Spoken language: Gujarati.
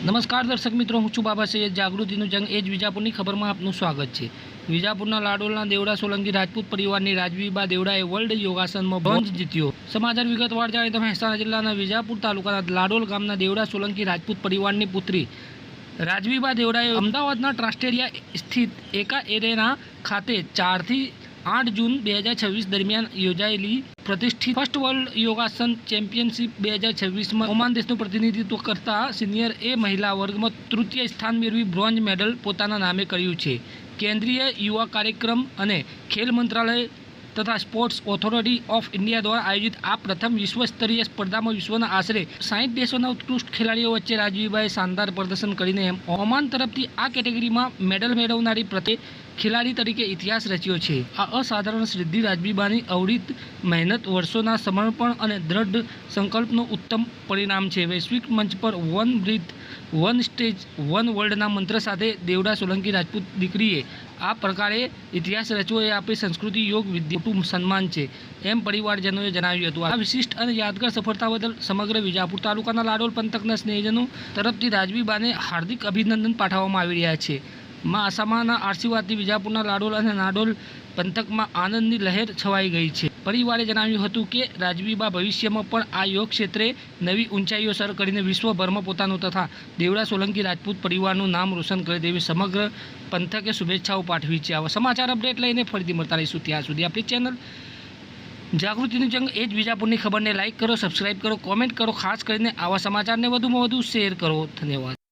નમસ્કાર દર્શક મિત્રો, હું છું બાબા સૈયદ. જાગૃતિનું જંગ એ જ વિજાપુરની ખબરમાં આપનું સ્વાગત છે. વિજાપુરના લાડોલના દેવડા સોલંકી રાજપૂત પરિવારની રાજવીબા દેવડાએ વર્લ્ડ યોગાસનમાં બ્રોન્ઝ જીત્યો. સમાચાર વિગતવાર જાણીએ તો મહેસાણા જિલ્લાના વિજાપુર તાલુકાના લાડોલ ગામના દેવડા સોલંકી રાજપૂત પરિવારની પુત્રી રાજવીબા દેવડાએ અમદાવાદના ટ્રાસ્ટેરિયા સ્થિત એકા એરેના ખાતે 4 થી 8 જૂન 2026 દરમિયાન યોજાયેલી પ્રતિષ્ઠિત ફર્સ્ટ વર્લ્ડ યોગાસન ચેમ્પિયનશિપ 2026માં ઓમાન દેશનું પ્રતિનિધિત્વ કરતા સિનિયર એ મહિલા વર્ગમાં તૃતીય સ્થાન મેળવી બ્રોન્ઝ મેડલ પોતાના નામે કર્યું છે. કેન્દ્રીય યુવા કાર્યક્રમ અને ખેલ મંત્રાલય તથા સ્પોર્ટ્સ ઓથોરિટી ઓફ ઇન્ડિયા દ્વારા આયોજિત આ પ્રથમ વિશ્વ સ્તરીય સ્પર્ધામાં વિશ્વના આશરે 60 દેશોના ઉત્કૃષ્ટ ખેલાડીઓ વચ્ચે રાજવીબાએ શાનદાર પ્રદર્શન કરીને ઓમાન તરફથી આ કેટેગરીમાં મેડલ મેળવનારી પ્રથમ ખેલાડી તરીકે ઇતિહાસ રચ્યો છે. આ અસાધારણ સિદ્ધિ રાજવીબાની અવિરત મહેનત, વર્ષોના સમર્પણ અને દ્રઢ સંકલ્પનું ઉત્તમ પરિણામ છે. વૈશ્વિક મંચ પર one breath, one stage, one વર્લ્ડના મંત્ર સાથે દેવડા સોલંકી રાજપૂત દીકરીએ આ પ્રકારે ઇતિહાસ રચવો એ આપણી સંસ્કૃતિ, યોગ, વિદ્યા મોટું સન્માન છે, એમ પરિવારજનોએ જણાવ્યું હતું. આ વિશિષ્ટ અને યાદગાર સફળતા બદલ સમગ્ર વિજાપુર તાલુકાના લાડોલ પંથકના સ્નેહીજનો તરફથી રાજવીબાને હાર્દિક અભિનંદન પાઠવવામાં આવી રહ્યા છે. માં આસામાના આશીર્વાદથી વિજાપુરના લાડોલ અને નાડોલ પંથકમાં આનંદની લહેર છવાઈ ગઈ છે. પરિવારે જણાવ્યું હતું કે રાજવીબા ભવિષ્યમાં પણ આ યોગ ક્ષેત્રે નવી ઊંચાઈઓ સર કરીને વિશ્વભરમાં પોતાનું તથા દેવડા સોલંકી રાજપૂત પરિવારનું નામ રોશન કરે તેવી સમગ્ર પંથકે શુભેચ્છાઓ પાઠવી છે. આવા સમાચાર અપડેટ લઈને ફરીથી મળતા રહીશું. ત્યાં સુધી આપણી ચેનલ જાગૃતિનું જંગ એ જ વિજાપુરની ખબરને લાઇક કરો, સબસ્ક્રાઇબ કરો, કોમેન્ટ કરો. ખાસ કરીને આવા સમાચારને વધુમાં વધુ શેર કરો. ધન્યવાદ.